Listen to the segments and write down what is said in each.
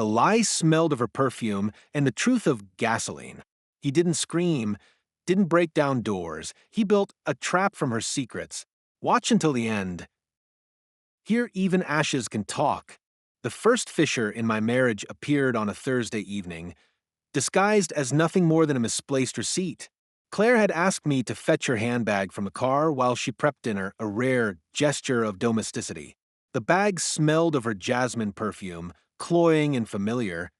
The lie smelled of her perfume and the truth of gasoline. He didn't scream, didn't break down doors. He built a trap from her secrets. Watch until the end. Here even ashes can talk. The first fissure in my marriage appeared on a Thursday evening, disguised as nothing more than a misplaced receipt. Claire had asked me to fetch her handbag from the car while she prepped dinner, a rare gesture of domesticity. The bag smelled of her jasmine perfume, cloying and familiar,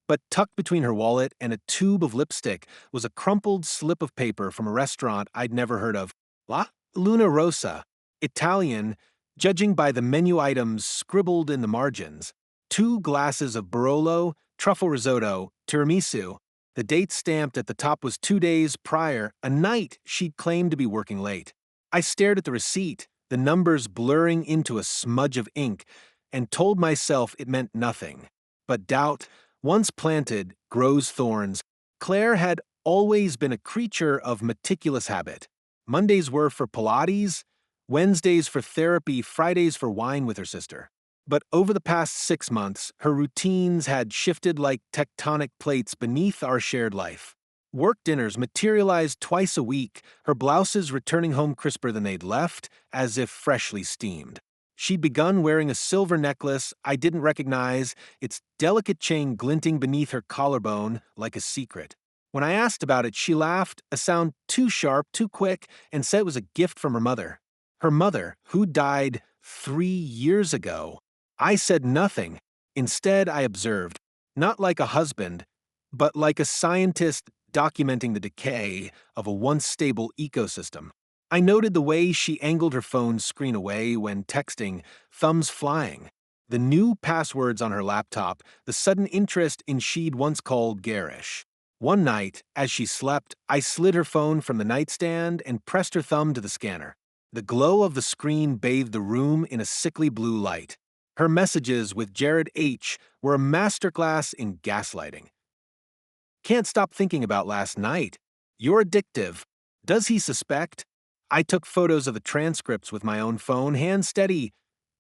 but tucked between her wallet and a tube of lipstick was a crumpled slip of paper from a restaurant I'd never heard of. La Luna Rosa, Italian, judging by the menu items scribbled in the margins. 2 glasses of Barolo, truffle risotto, tiramisu. The date stamped at the top was 2 days prior, a night she'd claimed to be working late. I stared at the receipt, the numbers blurring into a smudge of ink, and told myself it meant nothing. But doubt, once planted, grows thorns. Claire had always been a creature of meticulous habit. Mondays were for Pilates, Wednesdays for therapy, Fridays for wine with her sister. But over the past 6 months, her routines had shifted like tectonic plates beneath our shared life. Work dinners materialized twice a week, her blouses returning home crisper than they'd left, as if freshly steamed. She'd begun wearing a silver necklace I didn't recognize, its delicate chain glinting beneath her collarbone like a secret. When I asked about it, she laughed, a sound too sharp, too quick, and said it was a gift from her mother. Her mother, who died 3 years ago. I said nothing. Instead, I observed, not like a husband, but like a scientist documenting the decay of a once stable ecosystem. I noted the way she angled her phone's screen away when texting, thumbs flying. The new passwords on her laptop, the sudden interest in she'd once called garish. One night, as she slept, I slid her phone from the nightstand and pressed her thumb to the scanner. The glow of the screen bathed the room in a sickly blue light. Her messages with Jared H. were a masterclass in gaslighting. Can't stop thinking about last night. You're addictive. Does he suspect? I took photos of the transcripts with my own phone, hand steady.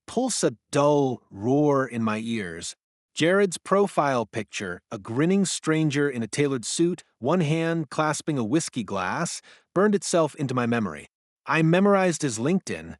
Pulse a dull roar in my ears. Jared's profile picture, a grinning stranger in a tailored suit, one hand clasping a whiskey glass, burned itself into my memory. I memorized his LinkedIn.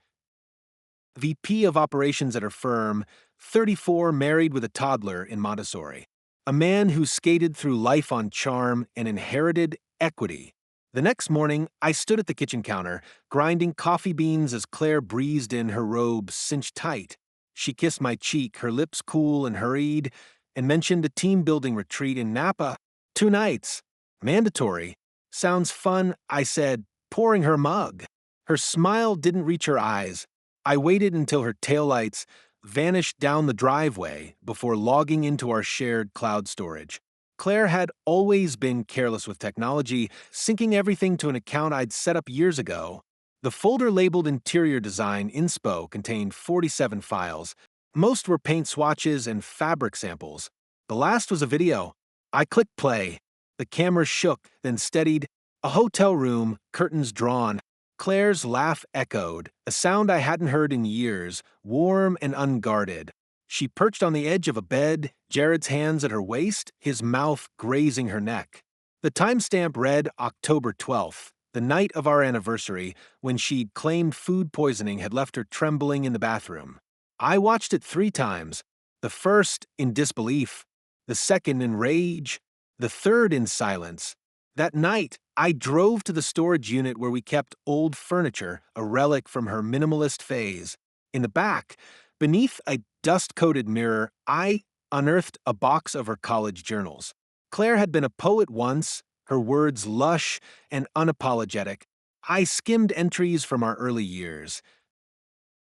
VP of operations at her firm, 34, married with a toddler in Montessori. A man who skated through life on charm and inherited equity. The next morning, I stood at the kitchen counter, grinding coffee beans as Claire breezed in, her robe cinched tight. She kissed my cheek, her lips cool and hurried, and mentioned a team-building retreat in Napa. 2 nights. Mandatory. Sounds fun, I said, pouring her mug. Her smile didn't reach her eyes. I waited until her taillights vanished down the driveway before logging into our shared cloud storage. Claire had always been careless with technology, syncing everything to an account I'd set up years ago. The folder labeled Interior Design Inspo contained 47 files. Most were paint swatches and fabric samples. The last was a video. I clicked play. The camera shook, then steadied. A hotel room, curtains drawn. Claire's laugh echoed, a sound I hadn't heard in years, warm and unguarded. She perched on the edge of a bed, Jared's hands at her waist, his mouth grazing her neck. The timestamp read October 12th, the night of our anniversary, when she'd claimed food poisoning had left her trembling in the bathroom. I watched it 3 times, the first in disbelief, the second in rage, the third in silence. That night, I drove to the storage unit where we kept old furniture, a relic from her minimalist phase. In the back, beneath a dust-coated mirror, I unearthed a box of her college journals. Claire had been a poet once, her words lush and unapologetic. I skimmed entries from our early years.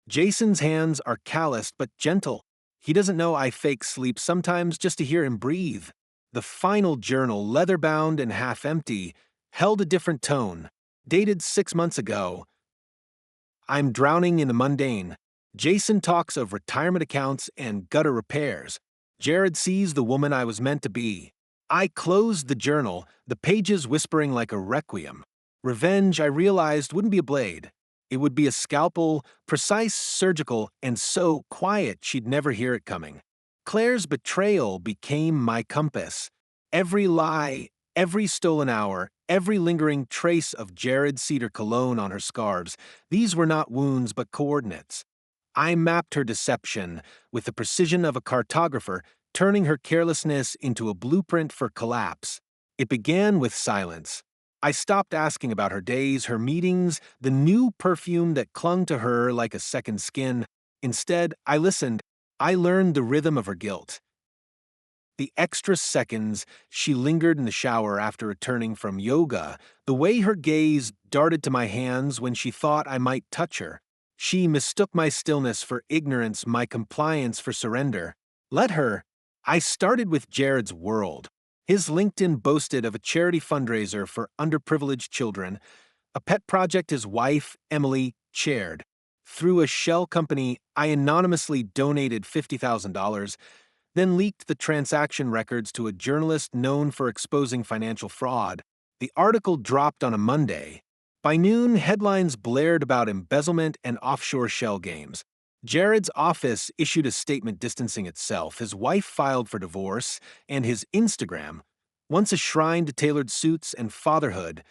Jason's hands are calloused but gentle. He doesn't know I fake sleep sometimes just to hear him breathe. The final journal, leather-bound and half-empty, held a different tone. Dated 6 months ago. I'm drowning in the mundane. Jason talks of retirement accounts and gutter repairs. Jared sees the woman I was meant to be. I closed the journal, the pages whispering like a requiem. Revenge, I realized, wouldn't be a blade. It would be a scalpel, precise, surgical, and so quiet she'd never hear it coming. Claire's betrayal became my compass. Every lie, every stolen hour, every lingering trace of Jared Cedar cologne on her scarves, these were not wounds but coordinates. I mapped her deception with the precision of a cartographer, turning her carelessness into a blueprint for collapse. It began with silence. I stopped asking about her days, her meetings, the new perfume that clung to her like a second skin. Instead, I listened. I learned the rhythm of her guilt. The extra seconds she lingered in the shower after returning from yoga, the way her gaze darted to my hands when she thought I might touch her. She mistook my stillness for ignorance, my compliance for surrender. Let her. I started with Jared's world. His LinkedIn boasted of a charity fundraiser for underprivileged children, a pet project his wife, Emily, chaired. Through a shell company, I anonymously donated $50,000, then leaked the transaction records to a journalist known for exposing financial fraud. The article dropped on a Monday. By noon, headlines blared about embezzlement and offshore shell games. Jared's office issued a statement distancing itself, his wife filed for divorce, and his Instagram, once a shrine to tailored suits and fatherhood,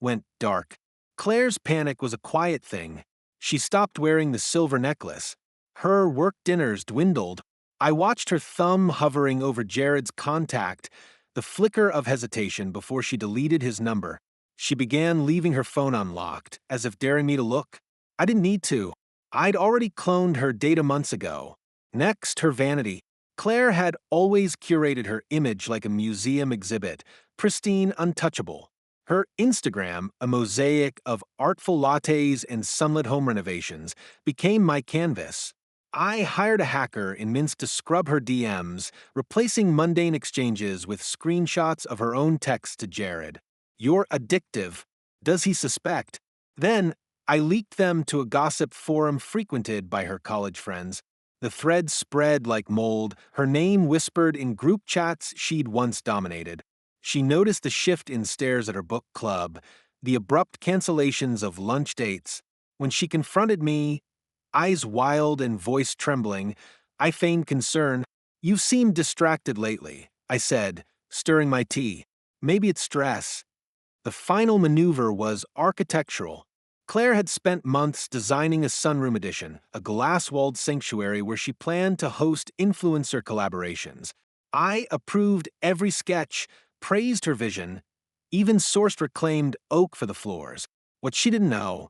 went dark. Claire's panic was a quiet thing. She stopped wearing the silver necklace. Her work dinners dwindled. I watched her thumb hovering over Jared's contact, the flicker of hesitation before she deleted his number. She began leaving her phone unlocked, as if daring me to look. I didn't need to. I'd already cloned her data months ago. Next, her vanity. Claire had always curated her image like a museum exhibit, pristine, untouchable. Her Instagram, a mosaic of artful lattes and sunlit home renovations, became my canvas. I hired a hacker in Minsk to scrub her DMs, replacing mundane exchanges with screenshots of her own texts to Jared. "You're addictive. Does he suspect?" Then, I leaked them to a gossip forum frequented by her college friends. The thread spread like mold, her name whispered in group chats she'd once dominated. She noticed the shift in stares at her book club, the abrupt cancellations of lunch dates. When she confronted me, eyes wild and voice trembling, I feigned concern. "You seem distracted lately," I said, stirring my tea. "Maybe it's stress." The final maneuver was architectural. Claire had spent months designing a sunroom addition, a glass-walled sanctuary where she planned to host influencer collaborations. I approved every sketch, praised her vision, even sourced reclaimed oak for the floors. What she didn't know,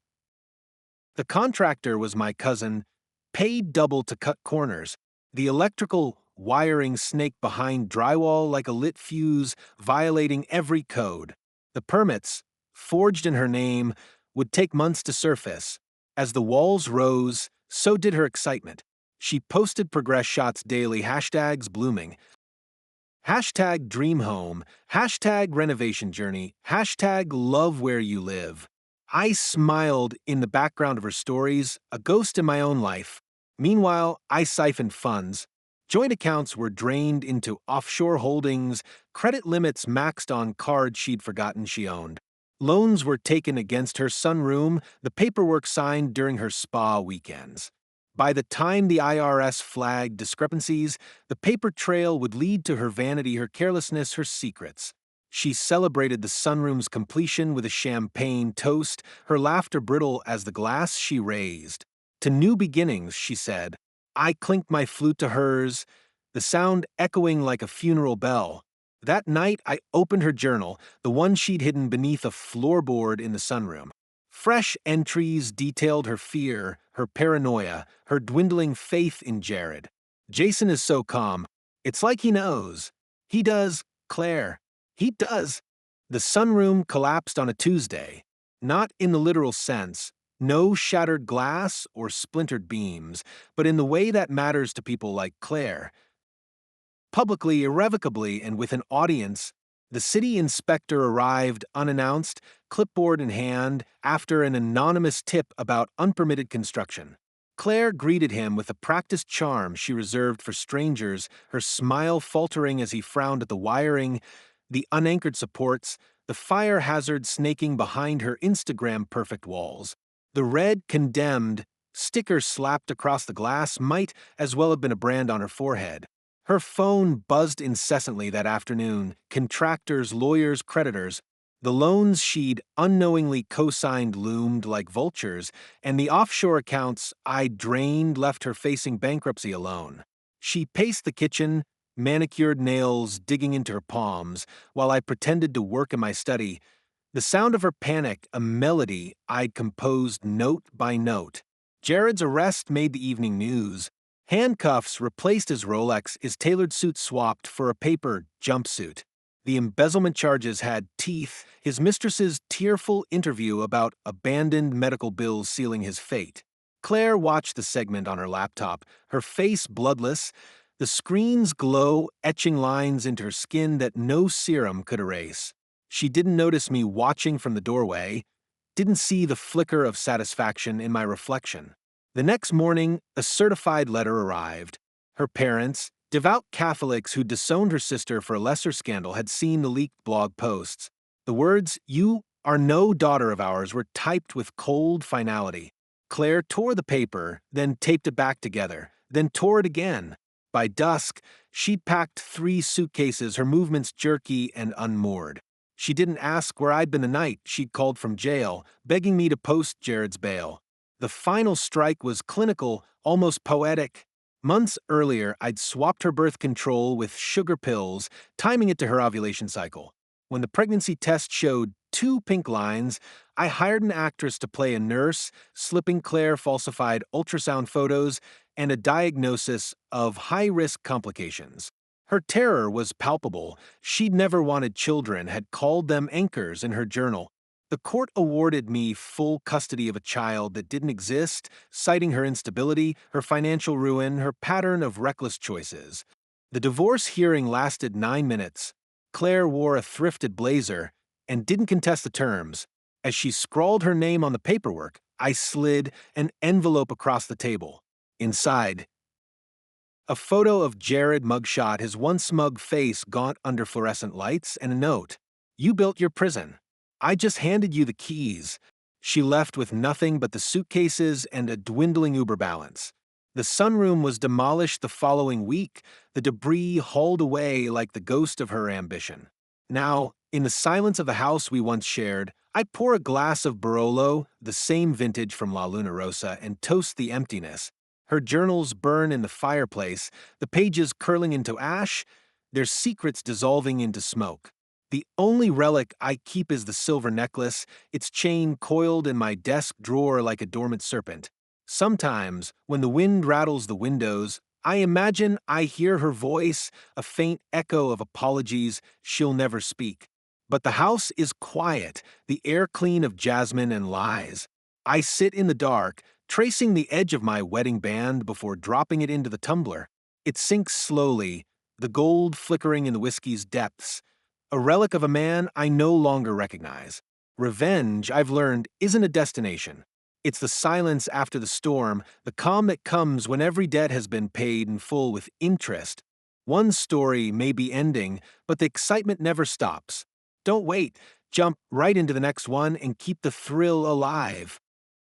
the contractor was my cousin, paid double to cut corners. The electrical wiring snaked behind drywall like a lit fuse, violating every code. The permits, forged in her name, would take months to surface. As the walls rose, so did her excitement. She posted progress shots daily, hashtags blooming. Hashtag dream home, hashtag renovation journey, hashtag love where you live. I smiled in the background of her stories, a ghost in my own life. Meanwhile, I siphoned funds. Joint accounts were drained into offshore holdings, credit limits maxed on cards she'd forgotten she owned. Loans were taken against her sunroom, the paperwork signed during her spa weekends. By the time the IRS flagged discrepancies, the paper trail would lead to her vanity, her carelessness, her secrets. She celebrated the sunroom's completion with a champagne toast, her laughter brittle as the glass she raised. "To new beginnings," she said. I clinked my flute to hers, the sound echoing like a funeral bell. That night, I opened her journal, the one she'd hidden beneath a floorboard in the sunroom. Fresh entries detailed her fear, her paranoia, her dwindling faith in Jared. "Jason is so calm. It's like he knows." "He does, Claire. He does." The sunroom collapsed on a Tuesday. Not in the literal sense, no shattered glass or splintered beams, but in the way that matters to people like Claire. Publicly, irrevocably, and with an audience, the city inspector arrived unannounced, clipboard in hand, after an anonymous tip about unpermitted construction. Claire greeted him with a practiced charm she reserved for strangers, her smile faltering as he frowned at the wiring, the unanchored supports, the fire hazard snaking behind her Instagram-perfect walls. The red "Condemned" sticker slapped across the glass might as well have been a brand on her forehead. Her phone buzzed incessantly that afternoon, contractors, lawyers, creditors. The loans she'd unknowingly co-signed loomed like vultures, and the offshore accounts I'd drained left her facing bankruptcy alone. She paced the kitchen, manicured nails digging into her palms, while I pretended to work in my study. The sound of her panic, a melody I'd composed note by note. Jared's arrest made the evening news. Handcuffs replaced his Rolex, his tailored suit swapped for a paper jumpsuit. The embezzlement charges had teeth, his mistress's tearful interview about abandoned medical bills sealing his fate. Claire watched the segment on her laptop, her face bloodless, the screen's glow etching lines into her skin that no serum could erase. She didn't notice me watching from the doorway, didn't see the flicker of satisfaction in my reflection. The next morning, a certified letter arrived. Her parents, devout Catholics who disowned her sister for a lesser scandal, had seen the leaked blog posts. The words, "You are no daughter of ours," were typed with cold finality. Claire tore the paper, then taped it back together, then tore it again. By dusk, she packed 3 suitcases, her movements jerky and unmoored. She didn't ask where I'd been the night she'd called from jail, begging me to post Jared's bail. The final strike was clinical, almost poetic. Months earlier, I'd swapped her birth control with sugar pills, timing it to her ovulation cycle. When the pregnancy test showed 2 pink lines, I hired an actress to play a nurse, slipping Claire falsified ultrasound photos and a diagnosis of high-risk complications. Her terror was palpable. She'd never wanted children, had called them anchors in her journal. The court awarded me full custody of a child that didn't exist, citing her instability, her financial ruin, her pattern of reckless choices. The divorce hearing lasted 9 minutes. Claire wore a thrifted blazer and didn't contest the terms. As she scrawled her name on the paperwork, I slid an envelope across the table. Inside, a photo of Jared mugshot, his once smug face gaunt under fluorescent lights, and a note. "You built your prison. I just handed you the keys." She left with nothing but the suitcases and a dwindling Uber balance. The sunroom was demolished the following week, the debris hauled away like the ghost of her ambition. Now, in the silence of the house we once shared, I pour a glass of Barolo, the same vintage from La Luna Rosa, and toast the emptiness. Her journals burn in the fireplace, the pages curling into ash, their secrets dissolving into smoke. The only relic I keep is the silver necklace, its chain coiled in my desk drawer like a dormant serpent. Sometimes, when the wind rattles the windows, I imagine I hear her voice, a faint echo of apologies she'll never speak. But the house is quiet, the air clean of jasmine and lies. I sit in the dark, tracing the edge of my wedding band before dropping it into the tumbler. It sinks slowly, the gold flickering in the whiskey's depths. A relic of a man I no longer recognize. Revenge, I've learned, isn't a destination. It's the silence after the storm, the calm that comes when every debt has been paid in full with interest. One story may be ending, but the excitement never stops. Don't wait. Jump right into the next one and keep the thrill alive.